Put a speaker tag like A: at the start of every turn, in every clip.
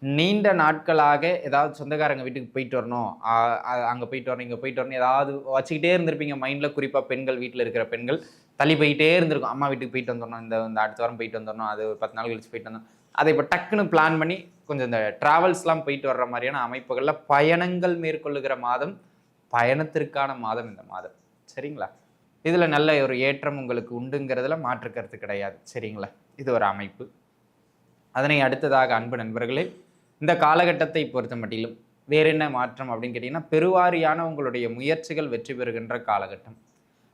A: நீண்ட நாட்களாக ஏதாவது சொந்தக்காரங்க வீட்டுக்கு போயிட்டு வரணும். அங்க போயிட்டு வரணும், இங்க போயிட்டு வரணும் ஏதாவது வச்சுக்கிட்டே இருந்திருப்பீங்க மைண்ட்ல. குறிப்பா பெண்கள், வீட்ல இருக்கிற பெண்கள் தள்ளி போயிட்டே இருந்திருக்கும். அம்மா வீட்டுக்கு போயிட்டு வந்துரணும். இந்த அடுத்த வாரம் போயிட்டு வந்துரணும். அது ஒரு 10 நாள் கழிச்சு போயிட்டு வந்துரணும். அதை இப்ப டக்குன்னு பிளான் பண்ணி கொஞ்சம் இந்த டிராவல்ஸ்லாம் போயிட்டு வர்ற மாரியான அமைப்புகள்ல பயணங்கள் மேற்கொள்ளுகிற மாதம், பயணத்திற்கான மாதம் இந்த மாதம். சரிங்களா? இதுல நல்ல ஒரு ஏற்றம் உங்களுக்கு உண்டுங்கிறதுல மாற்று கருத்து கிடையாது. சரிங்களா? இது ஒரு அமைப்பு. அதனை அடுத்ததாக அன்பு நண்பர்களே, இந்த காலகட்டத்தை பொறுத்த மட்டிலும் வேற என்ன மாற்றம் அப்படின்னு கேட்டீங்கன்னா, பெருவாரியான உங்களுடைய முயற்சிகள் வெற்றி பெறுகின்ற காலகட்டம்.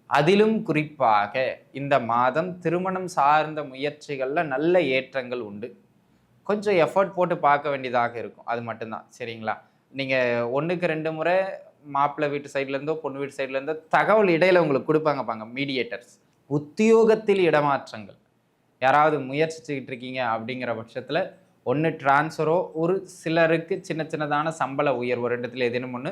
A: அதிலும் குறிப்பாக இந்த மாதம் திருமணம் சார்ந்த முயற்சிகள்ல நல்ல ஏற்றங்கள் உண்டு. கொஞ்சம் எஃபோர்ட் போட்டு பார்க்க வேண்டியதாக இருக்கும். அது மட்டும் தான். சரிங்களா? நீங்க 1க்கு 2 முறை மாப்பிள்ளை வீட்டு சைட்ல இருந்தோ, பொண்ணு வீட்டு சைட்ல இருந்தோ தகவல் இடையில உங்களுக்கு குடுப்பாங்க பாருங்க மீடியேட்டர்ஸ். உத்தியோகத்தில் இடமாற்றங்கள். யாராவது முயற்சிச்சுக்கிட்டு இருக்கீங்க அப்படிங்கிற பட்சத்துல ஒண்ணு டிரான்ஸ்ஃபரோ, ஒரு சிலருக்கு சின்ன சின்னதான சம்பள உயர்வு 2த்துல ஏதேனும் ஒண்ணு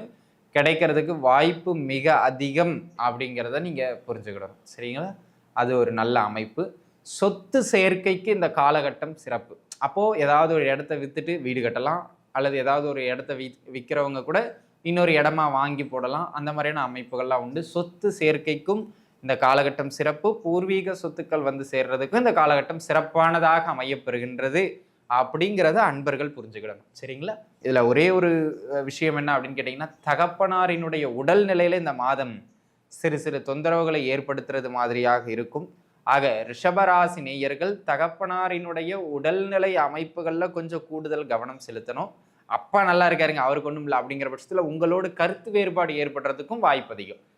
A: கிடைக்கிறதுக்கு வாய்ப்பு மிக அதிகம் அப்படிங்கிறத நீங்க புரிஞ்சுக்கிடணும். சரிங்களா? அது ஒரு நல்ல அமைப்பு. சொத்து சேர்க்கைக்கு இந்த காலகட்டம் சிறப்பு. அப்போ ஏதாவது ஒரு இடத்த வித்துட்டு வீடு கட்டலாம். அல்லது ஏதாவது ஒரு இடத்த விக்கிறவங்க கூட இன்னொரு இடமா வாங்கி போடலாம். அந்த மாதிரியான அமைப்புகள்லாம் உண்டு. சொத்து சேர்க்கைக்கும் இந்த காலகட்டம் சிறப்பு. பூர்வீக சொத்துக்கள் வந்து சேர்றதுக்கும் இந்த காலகட்டம் சிறப்பானதாக அமையப்பெறுகின்றது அப்படிங்கிறத அன்பர்கள் புரிஞ்சுக்கிடணும். சரிங்களா? இதுல ஒரே ஒரு விஷயம் என்ன அப்படின்னு கேட்டீங்கன்னா, தகப்பனாரினுடைய உடல்நிலையில இந்த மாதம் சிறு சிறு தொந்தரவுகளை ஏற்படுத்துறது மாதிரியாக இருக்கும். ஆக ரிஷபராசி நேயர்கள் தகப்பனாரினுடைய உடல்நிலை அமைப்புகள்ல கொஞ்சம் கூடுதல் கவனம் செலுத்தணும். அப்பா நல்லா இருக்காருங்க, அவருக்கு ஒண்ணும் இல்லை அப்படிங்கிற பட்சத்துல உங்களோடு கருத்து வேறுபாடு ஏற்படுறதுக்கும் வாய்ப்பு அதிகம்.